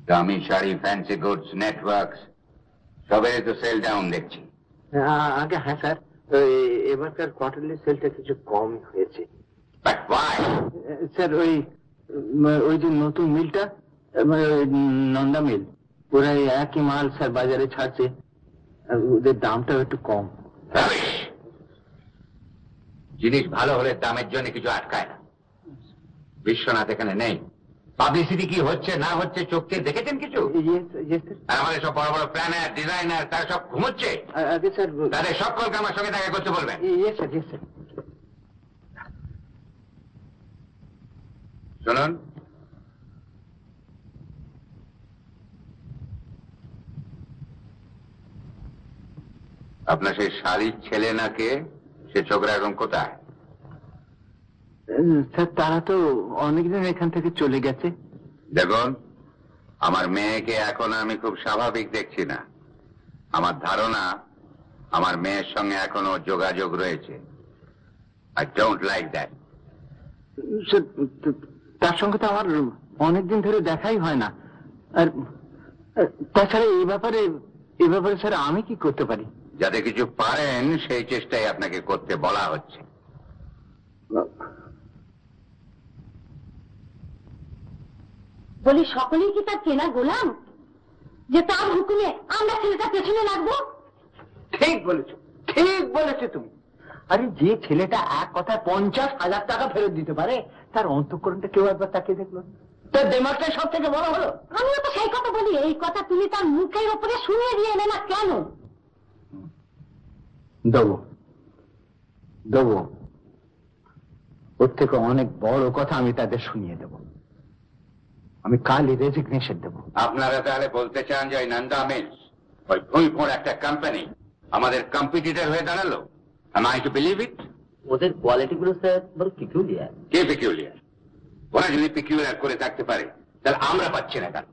দামি sari, fancy goods, networks সবেরই তো sell down দেখছি। আগে হ্যাঁ স্যার, এবারকার কোয়ার্টারলি সেলটা কিছু কম হয়েছে। স্যার ওই যে নতুন মিলটা, নন্দা মিল, ওরা একই মাল স্যার বাজারে ছাড়ছে, ওদের দামটাও একটু কম। জিনিস ভালো হলে দামের জন্য কিছু আটকায় না। বিশ্বনাথ এখানে নেই, পাবলিসিটি কি হচ্ছে না হচ্ছে চোখে দেখেছেন কিছু? আর আমাদের সব বড় বড় প্ল্যানার, ডিজাইনার, তারা সব ঘুমোচ্ছে। তাদের সকলকে আমার সঙ্গে দেখা করতে বলবেন। শুনুন, আপনার সেই শাড়ির ছেলে নাকে, সে ছোকরা এখন কোথায়? স্যার তারা তো অনেকদিন এখান থেকে চলে গেছে। দেখুন, আমার মেয়েকে এখন আমি খুব স্বাভাবিক দেখছি না। আমার ধারণা আমার মেয়ের সঙ্গে এখনো যোগাযোগ রয়েছে। I don't like that. তার সঙ্গে তো আমার অনেকদিন ধরে দেখাই হয় না। আর তাছাড়া এই ব্যাপারে স্যার আমি কি করতে পারি? যাতে কিছু পারেন সেই চেষ্টাই আপনাকে করতে বলা হচ্ছে। বলি সকলেই কি তার চেনা গোলাম, যে তার হুকুমে আমরা ছেলেটা পেছনে লাগবো? ঠিক বলেছো তুমি। আরে যে ছেলেটা এক কথায় 50,000 টাকা ফেরত দিতে পারে, তার অন্তঃকরণটা কেউ একবার তাকিয়ে দেখলো, তার দেমাগটাই সব থেকে বড় হলো। আমিও তো সেই কথা বলি, এই কথা তুমি তার মুখের উপরে শুনিয়ে দিয়ে এলে না কেন? দেবো, ওর থেকে অনেক বড় কথা আমি তাদের শুনিয়ে দেব। আমি কালই রেজিগনেশন দেব। আপনারা তাহলে বলতে চান যে ওই নন্দা মিলস, ওই ভুঁইফোঁড় একটা কোম্পানি আমাদের কম্পিটিটর হয়ে দাঁড়ালো? Am I to believe it? ওদের কোয়ালিটি গুলো স্যার বড় পিকুলিয়ার। কে পিকুলিয়ার? ওরা যদি পিকুলিয়ার করে থাকতে পারে তাহলে আমরা পাচ্ছি না কেন?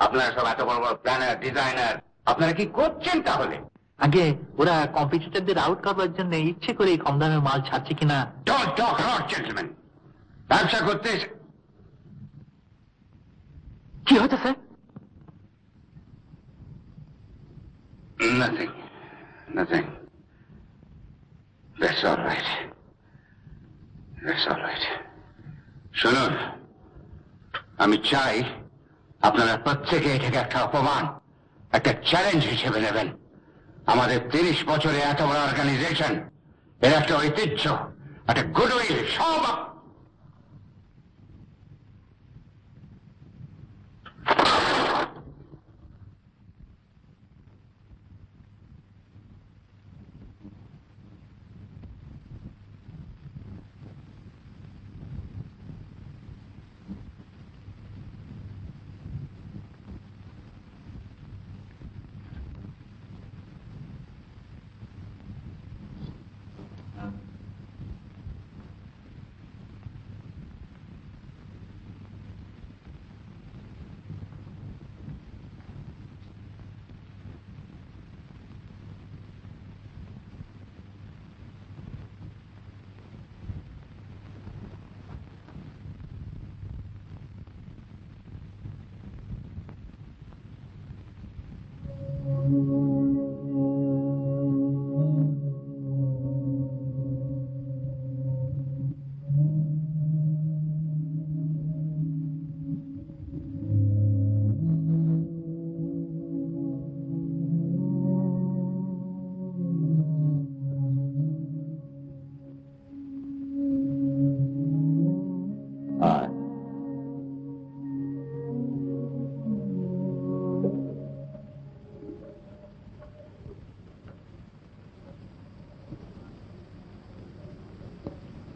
আপনারা সব এত বড় বড় প্ল্যানার, ডিজাইনার, আপনারা কি করছেন তাহলে? আগে ওরা কম্পিটিটরদের আউট করবার জন্য ইচ্ছে করে কম দামের মাল ছাড়ছে কিনা। Don't talk about gentlemen. ব্যবসা করতে কি হচ্ছে sir? Nothing. That's all right. শুনুন, আমি চাই আপনারা প্রত্যেকে এটাকে একটা অপমান, একটা চ্যালেঞ্জ হিসেবে নেবেন। আমাদের 30 বছরে এত বড় অর্গানাইজেশন, এর একটা ঐতিহ্য, একটা গুডউইল সব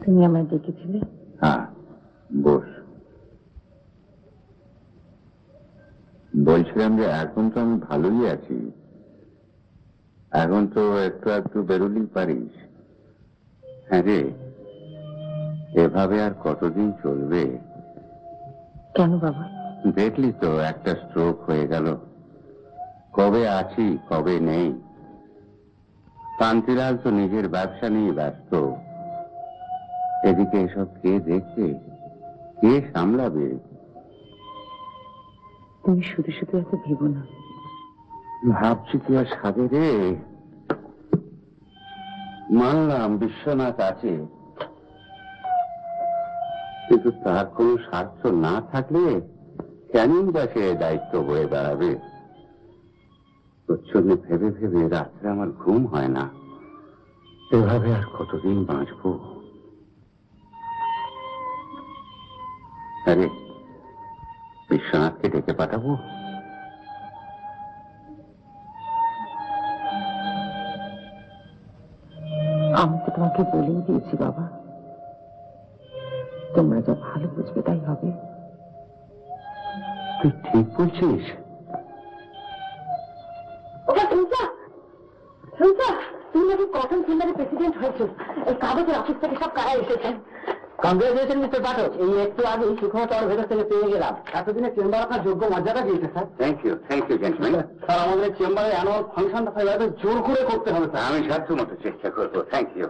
তুমি আমায় ডেকেছিলে? হ্যাঁ, বস। বলছিলাম যে এখন তো আমি ভালোই আছি, এখন তো একটু বেরোলেই পারিস। হ্যাঁ রে, এভাবে আর কতদিন চলবে? কেন বাবা? দেখলি তো একটা স্ট্রোক হয়ে গেল, কবে আছি কবে নেই। শান্তিলাল তো নিজের ব্যবসা নিয়ে ব্যস্ত, এদিকে এসব কে দেখবে? কে সামলাবে? তুমি শুধু শুধু এত ভেবো না। ভাবছি কি আর সাধে রে। মানলাম বিশ্বনাথ আছে, কিন্তু তার কোনো স্বার্থ না থাকলে কেনই বা সে দায়িত্ব বয়ে দাঁড়াবে? তোর জন্য ভেবে ভেবে রাত্রে আমার ঘুম হয় না। এভাবে আর কতদিন বাঁচবো? আরে বিশ্বনাথকে ডেকে পাঠাবো? আমি তো তোমাকে বলেই দিয়েছি বাবা, তোমরা যা ভালো বুঝবে তাই হবে। তুই ঠিক বলছিস? তুমি নাকি কটন চেম্বারের প্রেসিডেন্ট হয়েছো। এই কাগজের অফিস থেকে সব কারা এসেছেন। কংগ্রেচুলেশন মিস্টার পাঠক, এই একটু আগে সুখমত আমার ভেতর থেকে পেয়ে গেলাম। এতদিনে চেম্বার আপনার যোগ্য মর্যাদা দিয়েছে sir. Thank you gentleman. Sir আমাদের চেম্বারে অ্যানুয়াল ফাংশনটা এভাবে জোর করে করতে হবে স্যার। আমি সাধ্য মতো চেষ্টা করবো। Thank you.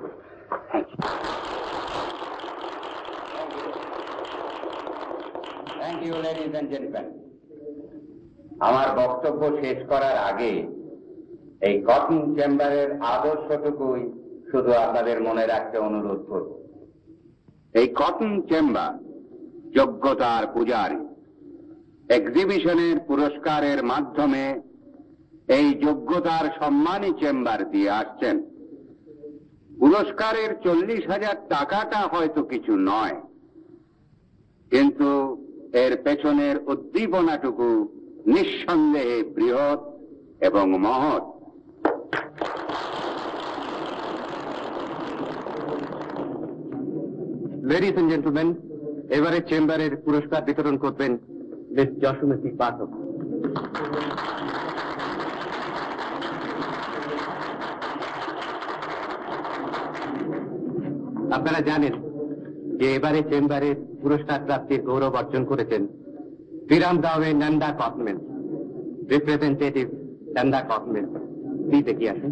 Thank you ladies and gentleman. আমার বক্তব্য শেষ করার আগে এই কটন চেম্বারের আদর্শটুকুই শুধু আপনাদের মনে রাখতে অনুরোধ করব। এই কটন চেম্বার যোগ্যতার পূজারী। এক্সিবিশনের পুরস্কারের মাধ্যমে এই যোগ্যতার সম্মানী চেম্বার দিয়ে আসছেন। পুরস্কারের 40,000 টাকাটা হয়তো কিছু নয়, কিন্তু এর পেছনের উদ্দীপনাটুকু নিঃসন্দেহে বৃহৎ এবং মহৎ। লেডিজ এন্ড জেন্টলম্যান, এবারে চেম্বারের পুরস্কার বিতরণ করবেন মিস যশোমতী পাঠক। আপনারা জানেন যে এবারে চেম্বারের পুরস্কার প্রাপ্তির গৌরব অর্জন করেছেন শ্রীরাম দাওয়ে নন্দা কটমেন্স, রিপ্রেজেন্টেটিভ নন্দা কটমেন্স। প্লিজ এগিয়ে আসেন।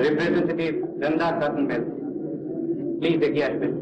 রিপ্রেজেন্টেটিভ নন্দা কটমেন্স, প্লিজ এগিয়ে আসবেন।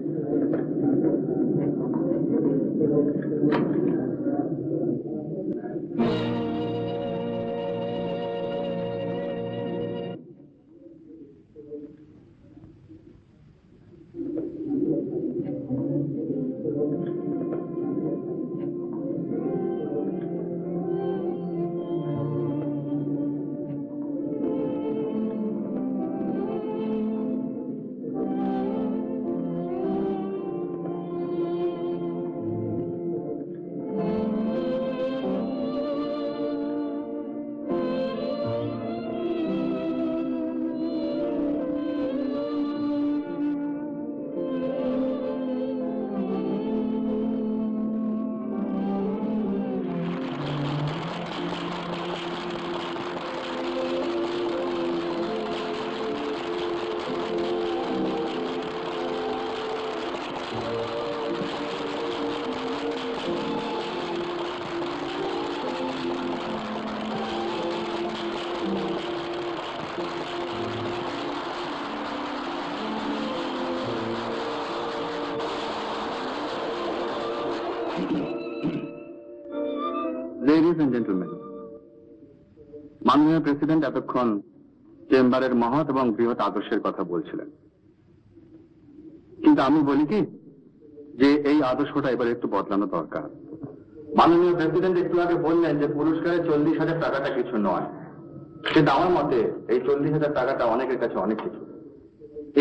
লেডিজ এন্ড জেন্টলম্যান, মাননীয় প্রেসিডেন্ট এতক্ষণ চেম্বারের মহৎ এবং বৃহৎ আদর্শের কথা বলছিলেন, কিন্তু আমি বলি কি যে এই আদর্শটা এবার একটু বদলানো দরকার। মাননীয় প্রেসিডেন্ট একটু আগে বললেন যে পুরস্কারের 40,000 টাকাটা কিছু নয়, কিন্তু আমার মতে এই 40,000 টাকাটা অনেকের কাছে অনেক কিছু।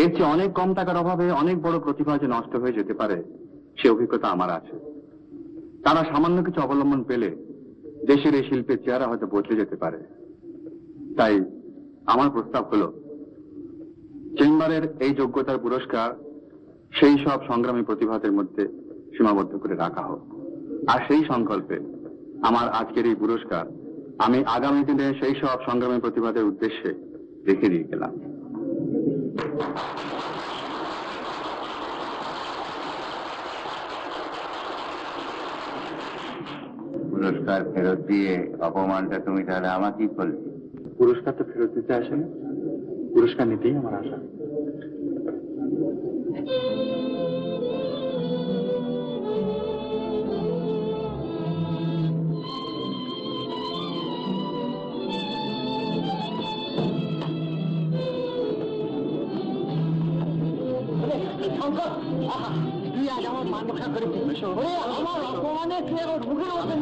এর চেয়ে অনেক কম টাকার অভাবে অনেক বড় প্রতিভা যে নষ্ট হয়ে যেতে পারে সে অভিজ্ঞতা আমার আছে। তারা সামান্য কিছু অবলম্বন পেলে দেশের এই শিল্পের চেহারা হয়তো বদলে যেতে পারে। তাই আমার প্রস্তাব হলো চেম্বারের এই যোগ্যতার পুরস্কার সেই সব সংগ্রামী প্রতিভাদের মধ্যে সীমাবদ্ধ করে রাখা হোক। আর সেই সংকল্পে আমার আজকের এই পুরস্কার আমি আগামী দিনে সেই সব সংগ্রামী প্রতিভাদের উদ্দেশ্যে রেখে দিয়ে গেলাম। পুরস্কার ফেরত দিয়ে অপমানটা তুমি তাহলে আমাকেই করলে? পুরস্কার তো ফেরত দিতে আসেন, পুরস্কার নিতেই আমার আশা। তুই আজ আমার মান রক্ষা করেছিস, আমার অপমানে তুই এখন মুখের মতন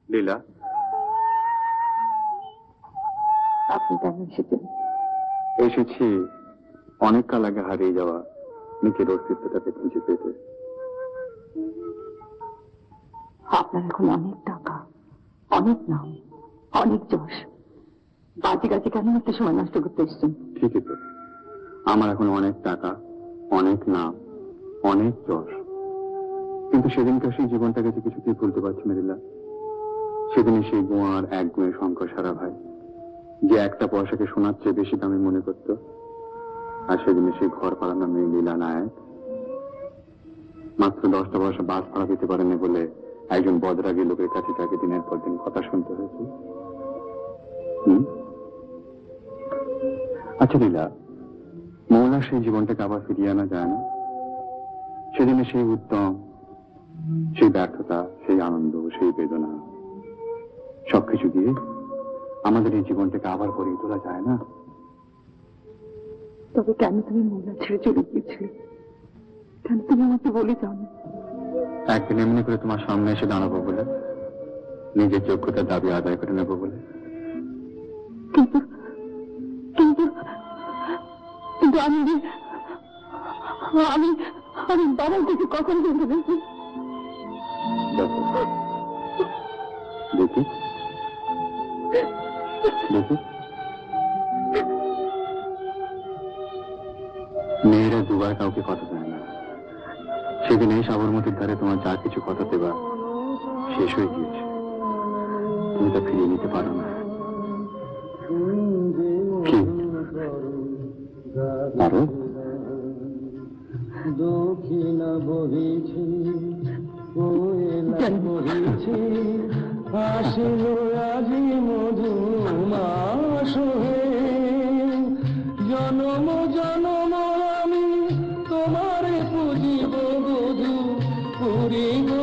লীলা, আপনি কেন এসেছেন? এসেছি অনেক কাল আগে হারিয়ে যাওয়া নিজের অস্তিত্বটাকে খুঁজে পেতে। আপনার এখন অনেক টাকা, অনেক নাম, অনেক যশ, বাজে কাজে কেন একটা সময় নষ্ট করতে এসছেন? ঠিকই তো, আমার এখন অনেক টাকা, অনেক নাম, অনেক যশ, কিন্তু সেদিনকার সেই জীবনটাকে যে কিছুতেই ভুলতে পারছি না লীলা। সেদিনে সেই গোয়ার এক গুঁয়ে শঙ্কর সারা ভাই, যে একটা পয়সাকে সোনার চেয়ে বেশি দামি মনে করত, আর সেদিনে সেই ঘর পাড়ানো মেয়ে লীলা নায়ক মাত্র 10টা পয়সা বাস ভাড়া দিতে পারেনি বলে একজন বদরাগী লোকের কাছে তাকে দিনের পর দিন কথা শুনতে হয়েছে। আচ্ছা লীলা, মৌলা সেই জীবনটাকে আবার ফিরিয়ে আনা যায় না? সেদিনে সেই উদ্যম, সেই ব্যর্থতা, সেই আনন্দ, সেই বেদনা, সবকিছু দিয়ে আমাদের এই জীবনটাকে আবার ভরিয়ে তোলা যায় না? তবে কেন তুমি মোলা ছেড়ে চলে গিয়েছিলে? কেন তুমি আমাকে বলে যাও না? একদিন এমনি করে তোমার সামনে এসে দাঁড়াবো বলে, নিজের যোগ্যতার দাবি আদায় করে নেবো বলে। কিন্তু কিন্তু কিন্তু আমি আমি আমি বাবার থেকে কখন বলতে পেরেছি? দেখি দেখি, মেয়েরা দুবার কাউকে কথা দেয় না। সেদিন এই সাবরমতির ধারে তোমার যা কিছু কথা দেবা শেষ হয়ে গিয়েছে, তুমি তা ফিরিয়ে নিতে পারো না। কি পারো? দক্ষিণা বহিছি কোয়েলা বহিছি, আসিল আজি মধুমাস হে, জনম জনম আমি তোমারে পুজিব বধূ পুরি গো